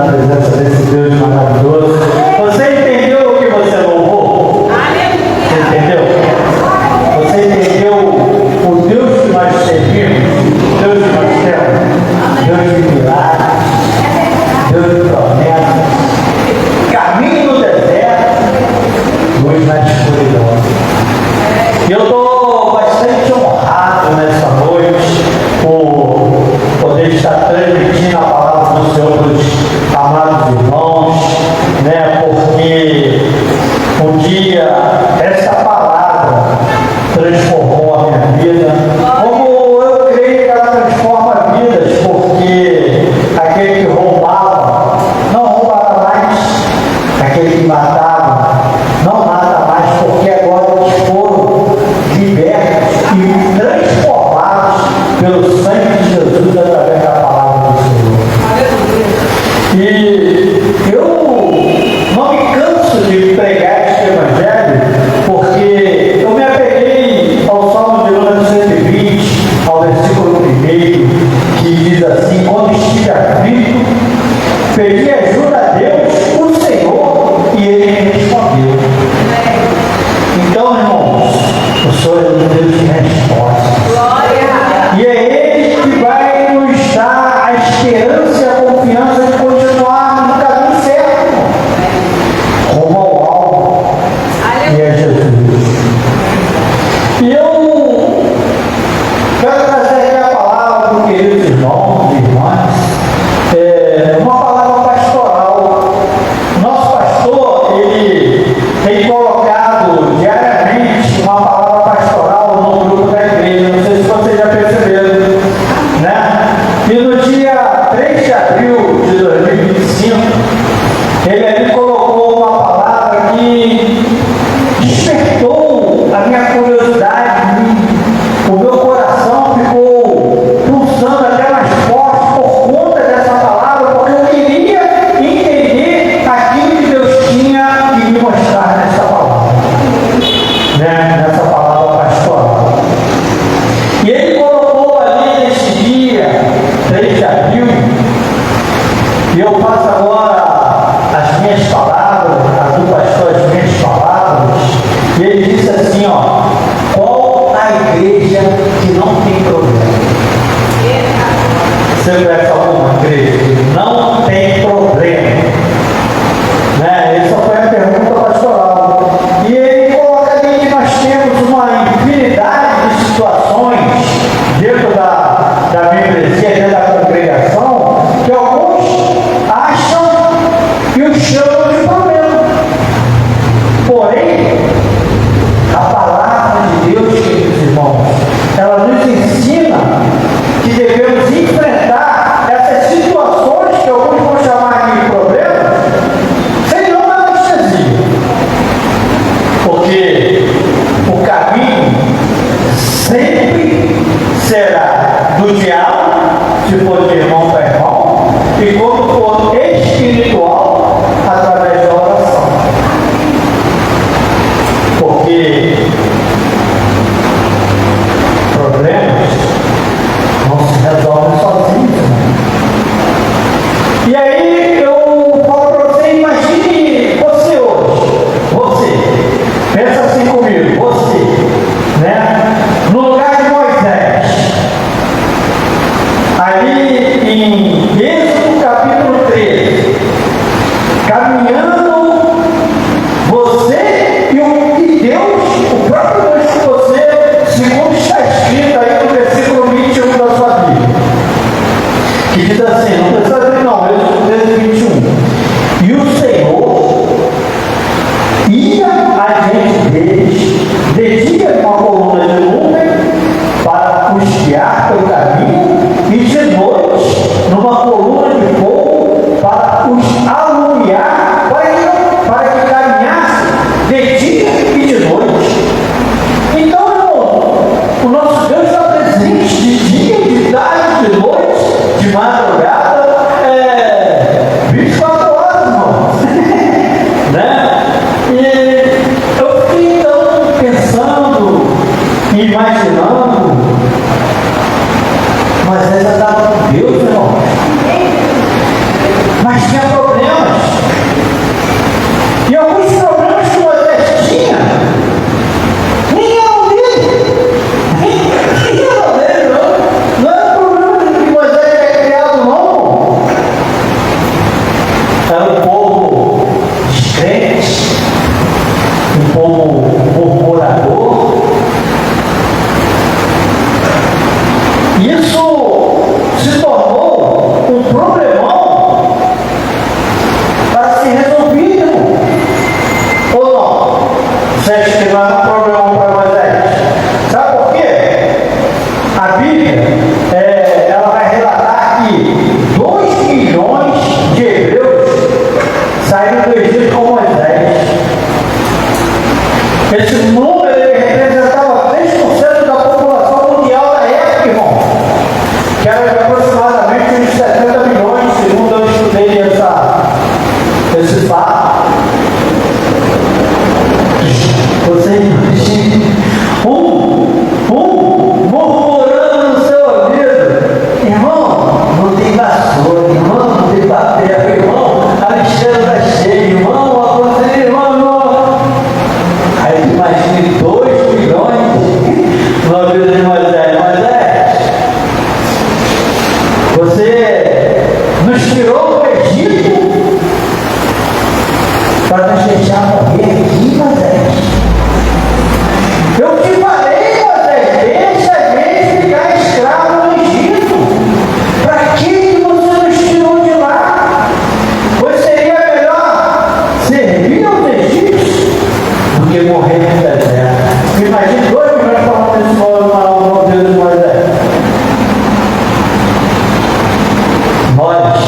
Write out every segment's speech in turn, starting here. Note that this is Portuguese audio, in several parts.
presença desse Deus maravilhoso. Você entendeu o que você louvou? Você entendeu? Você entendeu o Deus que nós servimos? O Deus que nós temos? Deus de milagres, Deus de promessas, caminho no deserto, luz na escuridão. E eu estou bastante honrado nessa noite por poder estar transmitindo a palavra do Senhor para os amados irmãos, né? Porque um dia essa palavra transformou a minha vida, como eu creio que ela transforma vidas, porque aquele que roubava não rouba mais, aquele que matava não mata mais, porque agora eles foram libertos e transformados pelo sangue de Jesus através da palavra do Senhor. E eu não me canso de pregar este evangelho, porque eu me apeguei ao Salmo de número 120, ao versículo 1, que diz assim: quando estive aflito, pedi ajuda a Deus, o Senhor, e Ele me respondeu. Então, irmãos, o Senhor é um Deus de resposta. E é Ele que vai nos dar a esperança e a confiança de continuar no caminho certo, rumo ao alvo, e é Jesus. E eu quero trazer aqui a palavra para os queridos irmãos e irmãs, uma palavra pastoral. Nosso pastor, ele tem colocado diariamente uma palavra pastoral no grupo da igreja. Não sei se vocês já perceberam, né? E no dia 3 de abril de 2025, ele ali colocou uma palavra que despertou a minha curiosidade, o meu coração ficou pulsando até mais forte por conta dessa palavra, porque eu queria entender aquilo que Deus tinha que me mostrar nessa palavra, né? Nessa palavra pastoral. E ele colocou ali nesse dia, 3 de abril, e eu faço agora as minhas palavras, as do pastor, as minhas palavras, e ele disse assim, ó: qual a igreja que não tem problema? Você conhece alguma igreja que não tem problema? Né? Essa foi a pergunta pastoral. E ele coloca ali que nós temos uma infinidade de situações dentro da membresia, dentro da congregação, que alguns acham e os chamam de problema. Porém, a palavra de Deus, queridos irmãos, ela nos ensina que devemos enfrentar essas situações que alguns vão chamar de problemas, sem nenhuma anestesia. Porque o caminho sempre será do diabo, se for de irmão para irmão, e quando for espiritual, através da oração. Porque problemas não se resolvem sozinhos, né? E aí eu falo para você, imagine você hoje, pensa assim comigo, você, né? No lugar de Moisés, ali em Êxodo capítulo 13, caminhando você e Deus, o próprio Deus com você, segundo está escrito aí no versículo 21 da sua Bíblia, que diz assim, não precisa ver não, Êxodo 13, 21. E o Senhor ia adiante deles, de dia com a coluna de nuvem para os guiar pelo caminho, e de noite numa coluna de fogo para os alumiar, para que caminhassem de dia e de noite. Então, irmão, o nosso Deus está presente de dia, de tarde, de noite, de madrugada, 24 horas, irmãos. Né? E eu fiquei então pensando, imaginando, mas essa estava com Deus, irmão. Mas tinha problemas. E alguns problemas que Moisés tinha, nem eram dele. Nem eram dele, não. Não era o problema que Moisés tinha criado, não. Era um povo descrente, um povo murmurador. Isso se tornou um problemão para se resolver, ou não? Você acha que não é um problemão para Moisés? Sabe por quê? A Bíblia ela vai relatar que 2 milhões de hebreus saíram do Egito com Moisés. Esse número representava 3% da população mundial da época, irmão, que era de aproximadamente uns 70 milhões, segundo eu estudei esse fato. Você imagina murmurando no seu ouvido: irmão, não tem vassoura, irmão, não tem papel, irmão, a lixeira está cheia, irmão, a coisa, irmão. Aí imagine 2 milhões no ouvido de Moisés. Você nos tirou do Egito para nos deixar morrer aqui, Moisés. Eu te falei, Moisés, deixa a gente ficar escravo no Egito. Para que você nos tirou de lá? Pois seria melhor servir aos egípcios do que morrer no deserto. Imagine 2 milhões falando isso no ouvido de Moisés. Nós,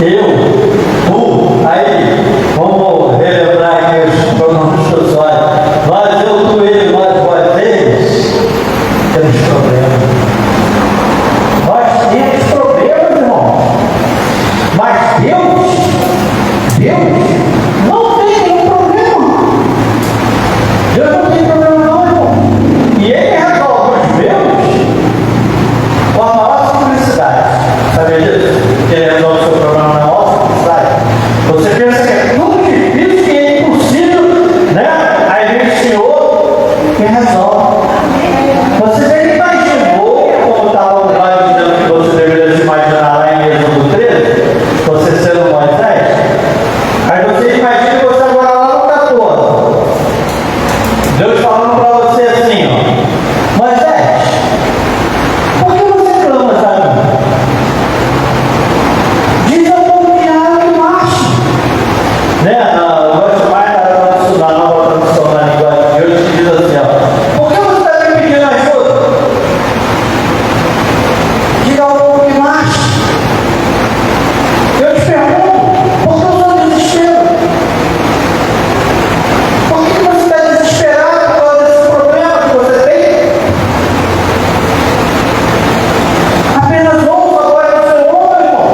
eu, tu, aí, vamos relembrar aqui os pronomes pessoais. Nós, eu, tu, ele, nós, vós, eles, temos problemas. Nós temos problemas, irmão. Mas Deus não tem nenhum problema. Deus não tem problema não, irmão. E Ele resolve os meus com a maior simplicidade. Sabia disso? Que Ele resolve o seu problema na maior simplicidade. Você pensa que é tudo difícil, que é impossível, né? Aí vem o Senhor que resolve. Você já imaginou como estava o Pai dizendo que você deveria se imaginar lá em Êxodo 13? Você sendo Moisés? Aí você imagina que você agora lá no 14. Deus falando para você assim, ó: Moisés, por que você clama a mim? Diz ao povo que água e marcha. Né? Eu gosto mais da nova tradução da linguagem de hoje, que diz assim, ó: por que você está me pedindo ajuda? Diga ao povo que marcha. Eu te pergunto, por que eu sou desespero? Por que você está desesperado por causa desse problema que você tem? Apenas ouça agora do Senhor, meu irmão.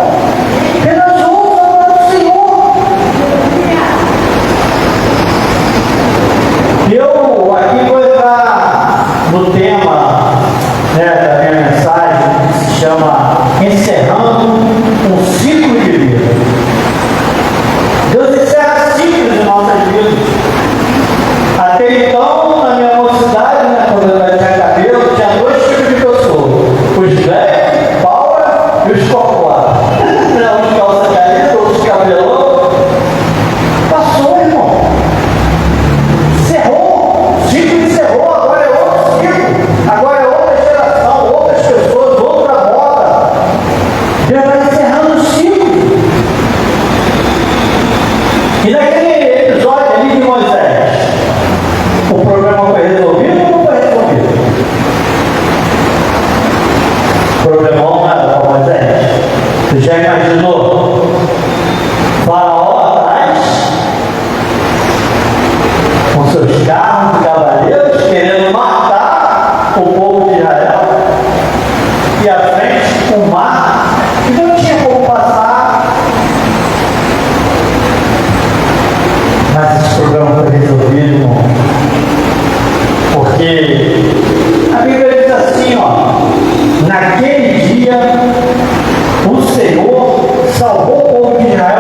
Apenas ouça agora do Senhor. Eu aqui vou entrar no tema, né, da minha mensagem, que se chama Encerrando um Ciclo de Vida. Deus encerra ciclos em nossas vidas. Até então, na minha mocidade, né, quando eu ainda tinha cabelo, tinha 2 tipos de pessoas: os velhos, Paula, e os cocoados. Uns calça caída, outros cabelão. Passou, irmão. Encerrou. O ciclo encerrou. Agora é outro ciclo. Agora é outra geração, outras pessoas, outra moda. Deus vai encerrando o ciclo. E naquele episódio ali de Moisés, o problema foi resolvido ou não foi resolvido? O problemão era para Moisés. Você já imaginou? Faraó atrás, com seus carros e cavaleiros, querendo matar o povo de Israel, e à frente o mar, que não tinha como passar. Mas esse problema foi resolvido, irmão. Porque a Bíblia diz assim, ó: naquele dia o Senhor salvou o povo de Israel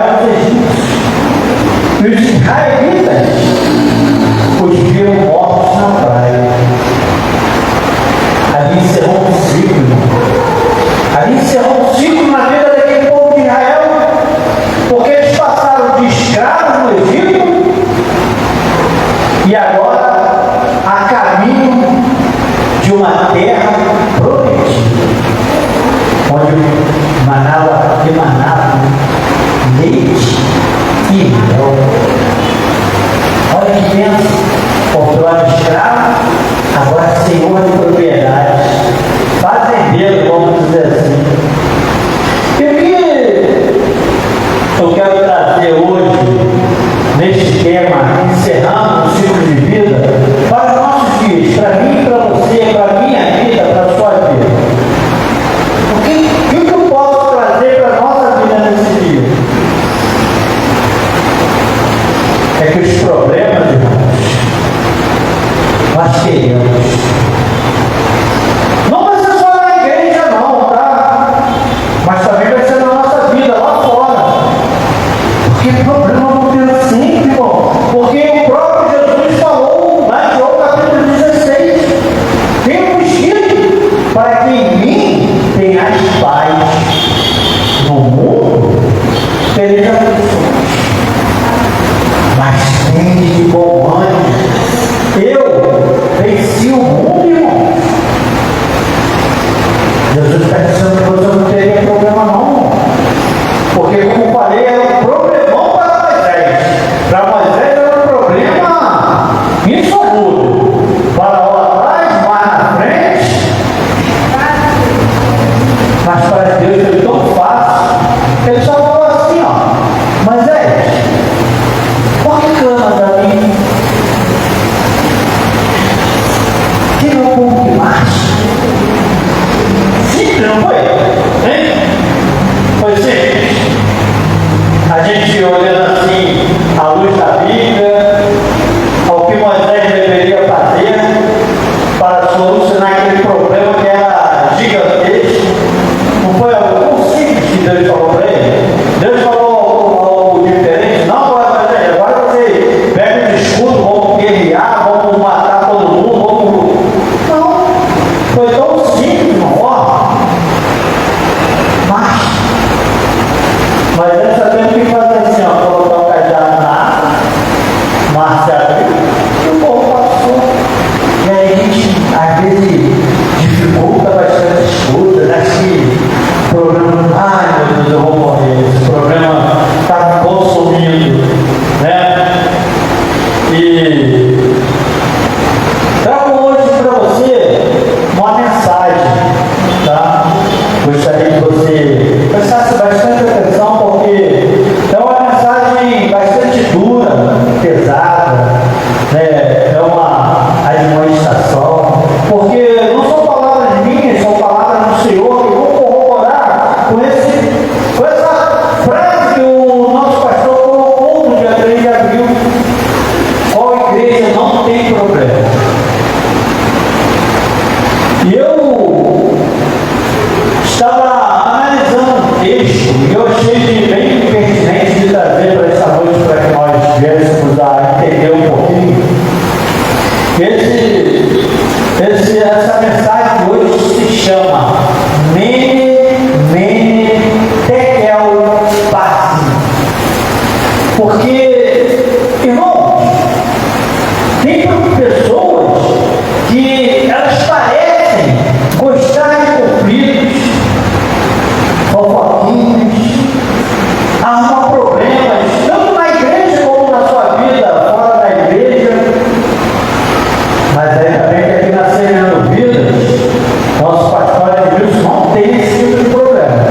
Porque problema vão ter sempre, irmão. Porque o próprio Jesus falou lá em João capítulo 16: tenho vestido para que em mim tenhas paz. No mundo tereis aflições, mas tende de bom ânimo. Eu venci o mundo, irmão. Jesus está dizendo que você não teria problema não. Porque, como falei, era um problemão para Moisés. Para Moisés era um problema insoluto. Para lá atrás, mais na frente. Mas para Deus foi tão fácil. Ele só falou assim, ó: Moisés, por que clamas a mim? Quem é o povo que marcha? Simples, não foi? Hein? Foi simples. A gente olhando assim, à luz da Bíblia, ao que Moisés deveria fazer para solucionar aquele problema que era gigantesco. Não foi algo simples que Deus falou para ele? Deus falou algo diferente? Não, Moisés, agora você pega um escudo, vamos guerrear, vamos matar todo mundo, vamos... Não, foi tão simples, irmão. Mas essa tem que fazer assim, ó, colocar o cajado na água, mar se abriu, e o povo passou. E aí a gente, às vezes, dificulta bastante as coisas, acho que o problema, ai meu Deus, eu vou morrer, esse problema está me consumindo, né? E trago hoje para você uma mensagem, tá? Gostaria que você prestasse bastante atenção, porque é uma mensagem bastante dura, pesada, né? É uma admoestação, porque não são palavras minhas, são palavras do Senhor que vão corroborar com essa frase que o nosso pastor colocou no dia 3 de abril. Qual igreja não tem problema? E eu estava analisando um texto e eu achei bem pertinente de trazer para essa noite, para que nós viéssemos a entender um pouquinho. Essa mensagem de hoje se chama Mene, Tekel, Parsim. Porque, irmãos, tem pessoas que elas parecem gostar de conflitos, fofoquinhas, arrumar problemas, tanto na igreja como na sua vida fora da igreja. Mas ainda bem que aqui na Semeando Vidas, nosso pastor Edilson não tem esse tipo de problema.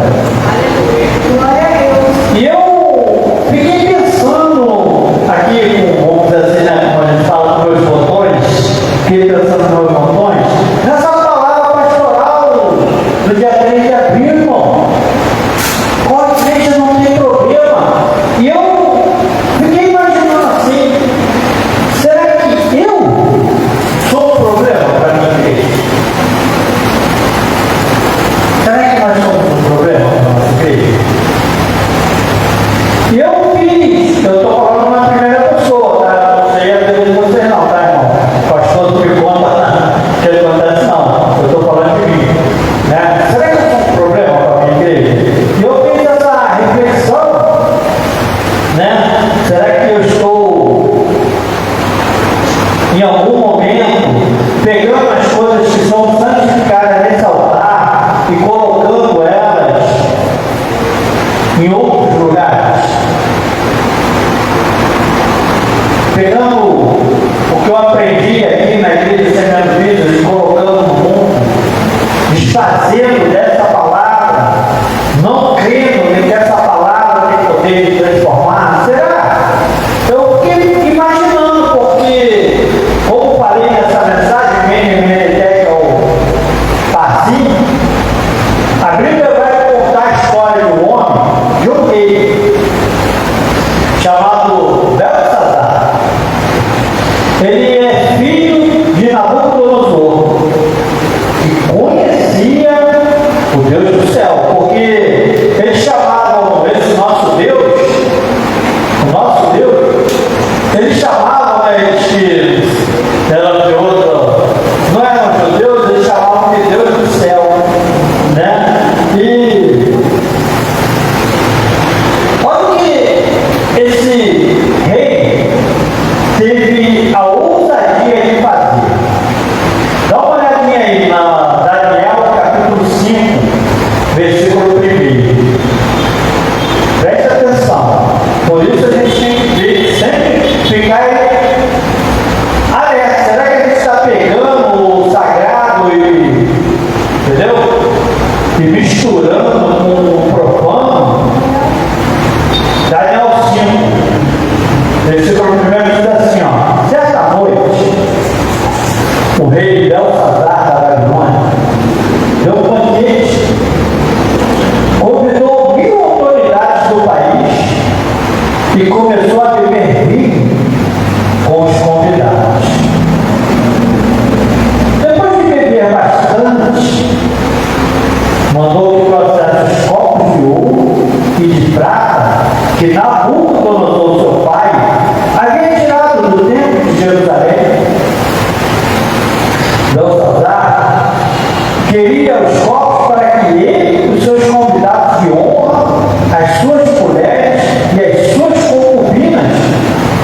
E eu fiquei pensando aqui, vamos dizer assim, né, quando a gente fala dos meus botões, fiquei pensando nos meus botões, nessa palavra pastoral do dia 3 de abril, irmão. Qual igreja não tem problema? E eu fiquei imaginando assim: será que eu sou um problema para a minha igreja? Será que nós somos um problema para a nossa igreja? E eu estou falando na primeira pessoa, tá? Não sei a vida de vocês não, tá, irmão? Pastor, tu me conta o que acontece, não. Eu estou falando de mim, né? Será que eu sou um problema para a minha igreja? E eu fiz essa reflexão, né? Será que eu estou, em algum momento, pegando as coisas que são santificadas nesse altar e colocando elas em outros lugares? Pegando o que eu aprendi aqui na igreja Semeando Vidas e colocando no mundo, desfazendo dessa palavra, não crendo em que essa palavra tem poder de transformar. Será? Eu fiquei imaginando, porque, como falei nessa mensagem, Menetekel Parsim, a Bíblia vai contar a história de um homem, de um rei, chamado Belsazar. Ele é filho de Nabucodonosor, que conhecia e começou a beber vinho com os convidados. Depois de beber bastante, mandou que trouxesse os copos de ouro e de prata que Nabucodonosor, seu pai, havia tirado do templo de Jerusalém. Belsazar queria os copos para que ele, os seus convidados de honra, as suas mulheres e as suas concubinas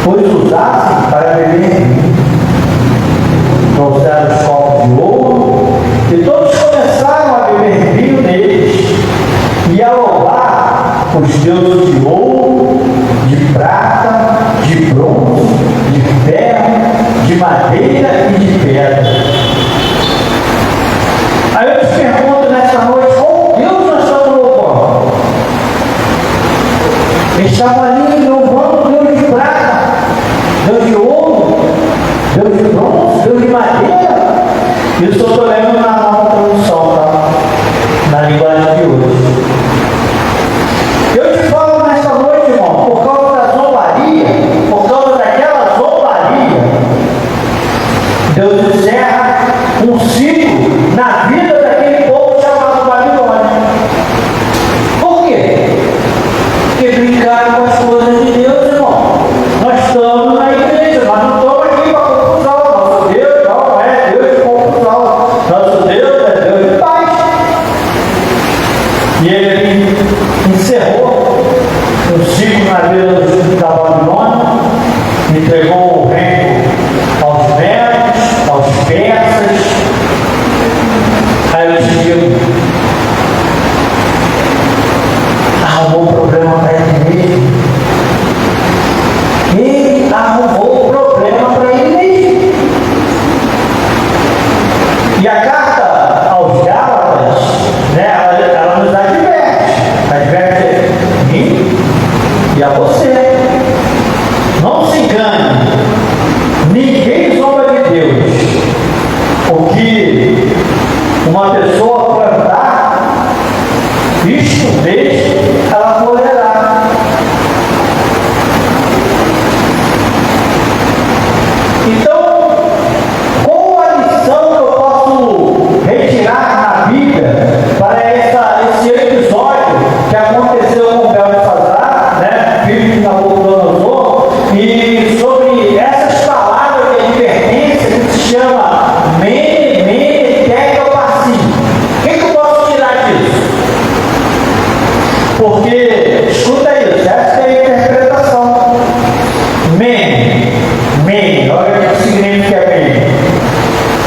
os usassem para beber vinho. Trouxeram os copos de ouro e todos começaram a beber vinho neles e a louvar os deuses de ouro, de prata, de bronze, de ferro, de madeira e de pedra. Aí eu te pergunto nessa noite, qual Deus nós estamos louvando? Eles estavam ali louvando Deus de prata, Deus de ouro, Deus de bronze, Deus de madeira. Isso eu estou lendo na nova tradução, tá? Na linguagem de hoje. Eu te falo nessa noite, irmão, por causa da zombaria, por causa daquela zombaria, Deus encerra um ciclo na vida daquele povo chamado Babilônia. Por quê? Porque brincaram com as coisas de Deus, irmão. Nós estamos na igreja, nós não estamos aqui para confusão. Nosso Deus não é Deus de confusão. Nosso Deus é Deus de paz. E ele encerrou um ciclo na vida da Babilônia, entregou o reino aos medos, aos persas. Aí eu te digo, arrumou problema para ele mesmo. Ele arrumou problema para ele mesmo. E a carta aos Gálatas, né, ela nos adverte a mim e a você. Não se engane, ninguém zomba de Deus. O que uma pessoa plantar, isto mesmo, ela colherá. Então, qual a lição que eu posso retirar na Bíblia para esse episódio que aconteceu com Belsazar, né, filho de Nabucodonosor, e sobre essas palavras de advertência que se chama Mene, Mene, Tekel, Parsim? O que eu posso tirar disso? Porque, escuta isso, essa é a interpretação. Mene, Mene, olha o que significa Mene.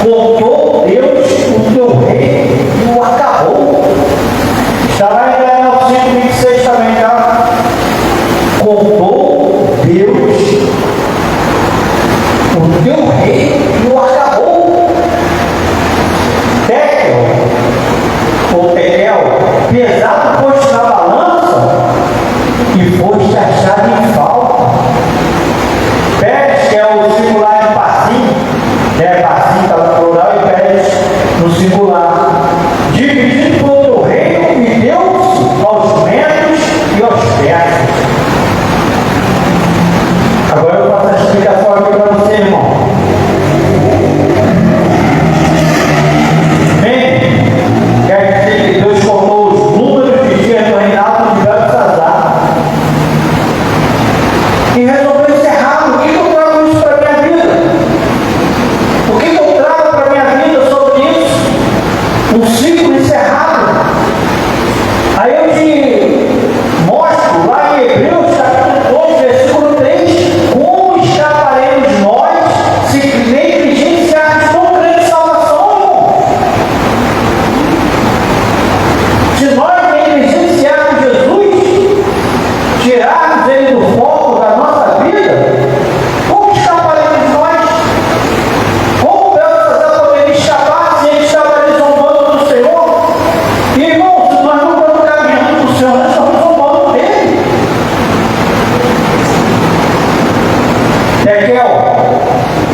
Contou Deus o teu rei e o acabou. Está lá em Daniel 5:26 também, tá? Contou Deus o teu rei e o acabou. Tekel, ou Tekel, pesado foste na balança e foste achado em falta. Pérez, que é o singular de Parsim, né? Parsim está no plural e Pérez no singular. Dividido por teu reino e deu-se aos medos e aos persas. Agora eu faço a explicação aqui para você, irmão. Quer dizer que Deus contou os números de dias do reinado de Belsazar e resolveu encerrar. O que eu trago isso para a minha vida? O que eu trago para a minha vida sobre isso? Um ciclo encerrado. Aí eu te mostro lá em Hebreus capítulo 2, versículo 3, como escaparemos nós se negligenciarmos tão grande salvação, irmão? Se nós negligenciarmos Jesus, tirarmos ele do foco da nossa vida, como escaparemos nós? Como Belsazar poderia escapar se ele estava zombando do Senhor? E, irmão, se nós não estamos caminhando do Senhor, nós estamos zombando dele. Tekel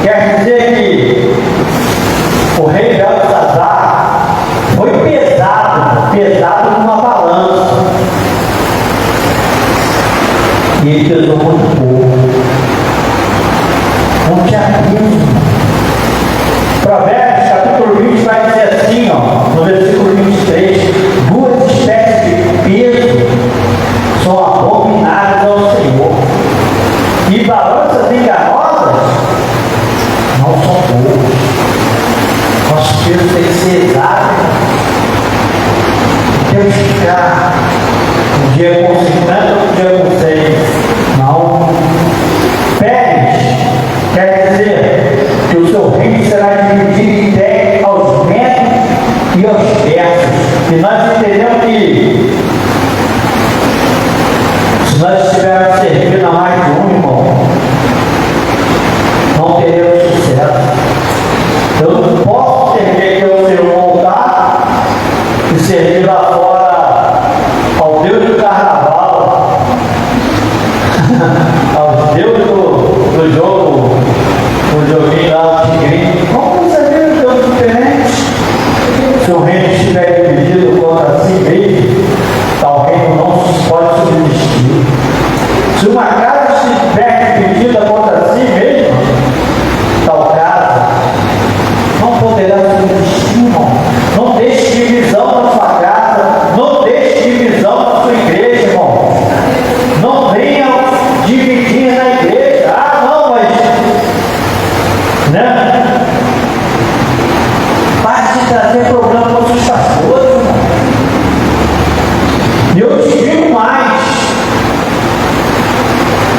quer dizer que o rei Belsazar foi pesado numa balança. E ele pesou muito pouco. Não tinha peso. Provérbios capítulo 20 vai dizer assim, ó, no versículo 23, duas espécies de peso são abomináveis ao Senhor, e balanças enganosas não são boas. Nosso peso tem que ser exato. Temos que ficar um dia com 50, outro dia com 100. Não. Pérez quer dizer que o seu reino será dividido em 10 aos metros e aos versos. E nós entendemos que se nós estivermos servindo a mais de um, irmão, não teremos sucesso. Eu não posso servir aqui ao Senhor voltar e servir lá fora ao Deus do carnaval, ao Deus do jogo, o joguinho lá, o tigrinho. Vamos servir um Deus diferente. Se o reino estiver dividido contra si mesmo, tal reino não pode subsistir. Se uma casa estiver dividida contra si mesma, tal casa não poderá subsistir, irmão. Não deixe divisão na sua casa, não deixe divisão na sua igreja, irmão. Não venha dividir na igreja. Ah, não, mas né? Para de trazer problema para os seus pastores, irmão. E eu te digo mais: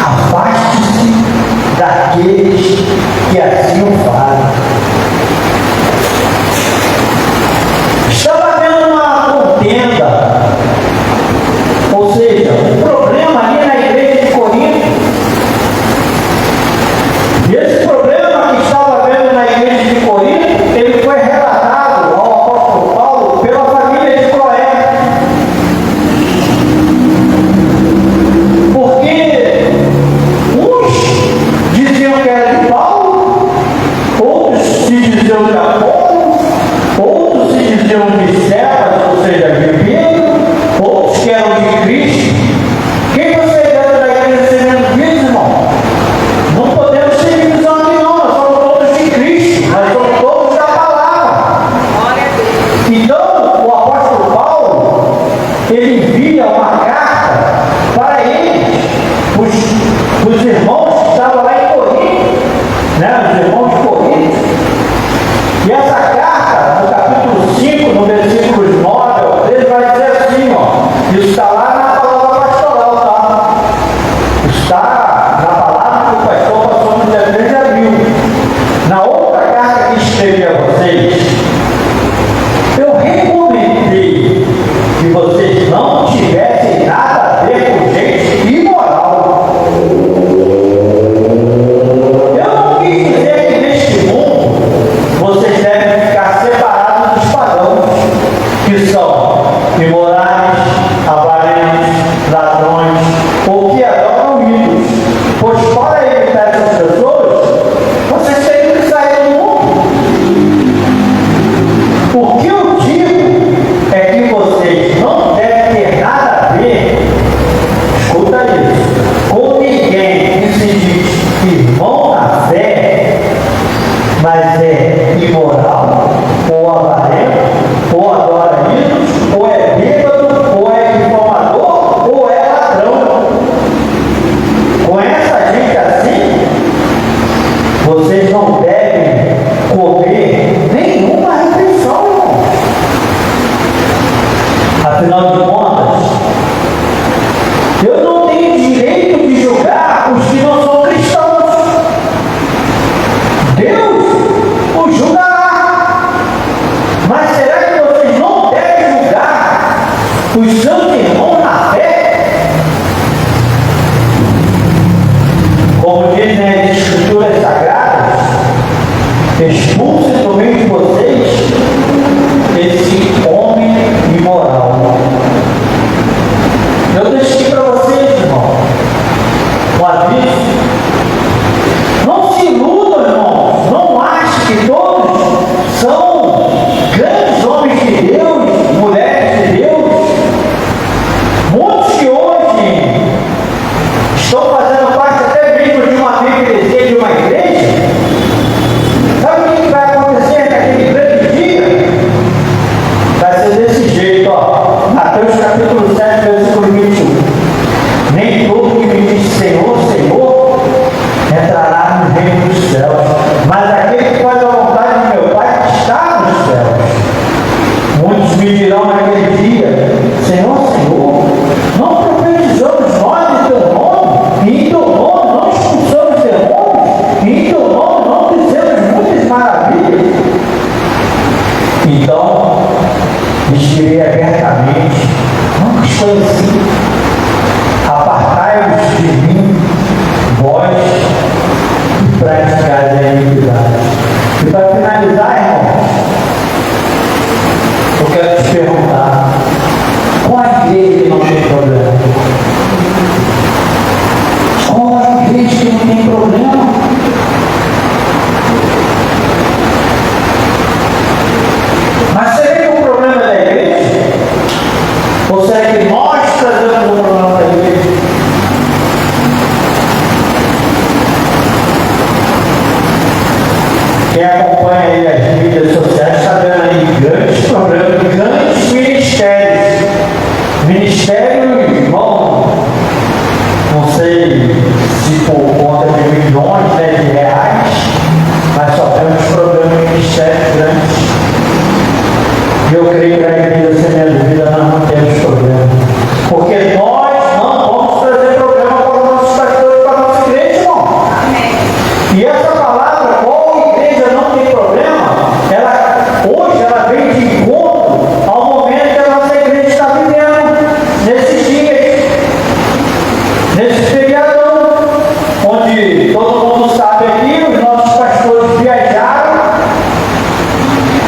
afaste-se daqueles que assim o fazem. Estava havendo uma contenda, ou seja, um problema ali na igreja de Corinto. E esse problema que estava havendo na igreja de Corinto, ele foi relatado ao apóstolo Paulo pela família de Cloé. Porque uns diziam que era de Paulo, outros se diziam de Apolo, outros se diziam de Cefas, ou seja, de Pedro, outros que eram de Cristo. Quem você dentro da igreja sendo disso, irmão? Não podemos ter divisão aqui não, nós somos todos de Cristo, nós somos todos da palavra. Então, o apóstolo Paulo, ele envia uma carta para eles, os irmãos que estavam lá em Corinto, né? Os irmãos de Corinto. E essa carta, no capítulo 5, no versículo 9 ao 13, vai dizer assim, ó, isso está lá na palavra pastoral, tá? Está na palavra que o pastor passou no dia 3 de abril. Na outra carta que escrevi a vocês, eu recomendei que vocês não tivessem nada a ver com gente imoral. Eu não quis dizer que neste mundo vocês devem ficar separados dos pagãos, que são imorais, avarentos, ladrões, ou que adoram ídolos. Pois para evitar essas pessoas, vocês têm que sair do mundo. O que eu digo é que vocês não devem ter nada a ver, escuta isso, com ninguém que se diz irmão na fé, mas é imoral, ou avarento, ou adora ídolos, ou é bêbado, ou é difamador, ou é ladrão. Com essa gente assim, vocês não devem comer nenhuma refeição, irmão. Afinal de contas, eu não tenho direito de julgar os que não são cristãos. Deus os julgará. Mas será que vocês não devem julgar os seus irmãos na fé? Como dizem as Escrituras Sagradas, expulse do meio de vocês esse homem imoral. Eu deixo aqui para vocês, irmão, um aviso. Não se iludam, irmãos. Não achem que todos são grandes homens de Deus, mulheres de Deus. Muitos que hoje estão Quem acompanha aí as mídias sociais está vendo aí grandes programas, grandes ministérios. Ministério, irmão, não sei se por conta de milhões, né, de reais, mas só temos programas de ministérios grandes. E eu creio que a igreja, sem minha dúvida, nós não temos problema. Porque nós não vamos trazer problema para os nossos pastores, para a nossa igreja, irmão. E essa palavra, qual igreja não tem problema, hoje ela vem de encontro ao momento que a nossa igreja está vivendo, nesses dias, nesse feriadão, onde todo mundo sabe aqui, os nossos pastores viajaram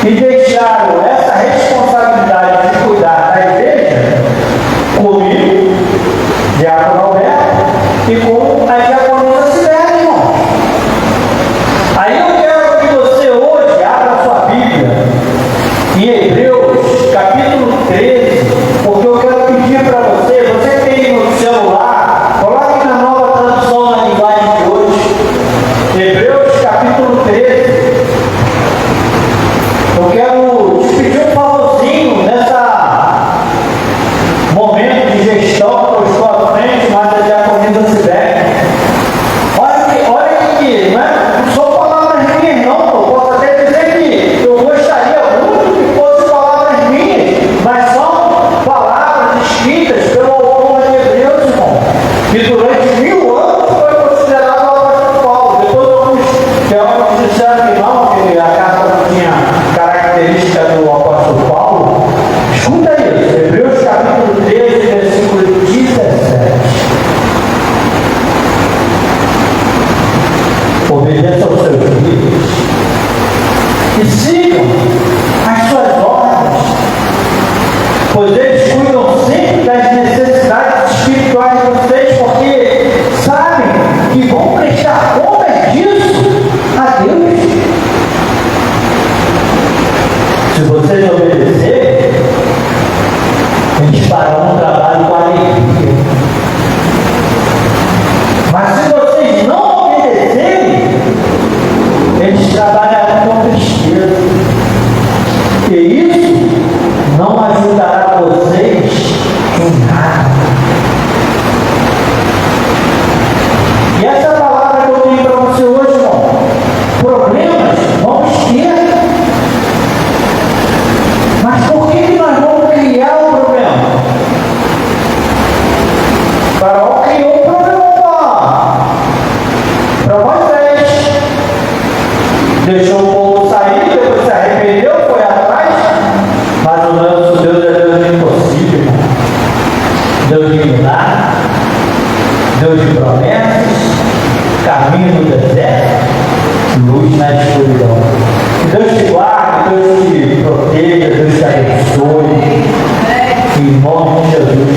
e deixaram essa responsabilidade de cuidar da igreja comigo, Diácono Alberto, e com a diaconisa Sibeli, irmão. Aí eu quero que você hoje abra sua Bíblia em Hebreus, capítulo 13, porque eu quero pedir para você que tem no celular, coloque na nova tradução na linguagem de hoje, Hebreus, capítulo 13. Eu quero te pedir um favorzinho nessa momento de gestão que eu estou à frente, mas a diaconisa Sibeli. Olha que não é só palavras minhas, não. Eu posso até dizer que eu gostaria muito que fossem palavras minhas, mas são palavras escritas pelo autor de Hebreus, irmão, que durante 1000 anos foi considerado o apóstolo Paulo. Depois alguns teólogos disseram que não, que a carta não tinha característica do apóstolo Paulo. Escuta isso, Hebreus capítulo 13, versículo 17. Obedeça aos seus líderes e sigam as suas ordens, pois eles cuidam sempre das necessidades espirituais de vocês, porque sabem que vão prestar contas disso a Deus. Se vocês obedecerem, eles farão um trabalho com alegria. Mas se vocês não obedecerem, eles trabalharão com tristeza. E isso não ajudará vocês em nada. E essa palavra que eu tenho para você hoje, irmão, problemas vamos ter. Mas por que nós vamos criar um problema? Faraó criou um problema para Moisés. Deixou o povo sair, depois se arrependeu, foi atrás. Mas o nosso Deus é Deus do impossível, irmão. Deus de milagre, Deus de promessas, caminho no deserto, luz na escuridão. Que Deus te guarde, Deus te proteja, Deus te abençoe. Em nome de Jesus.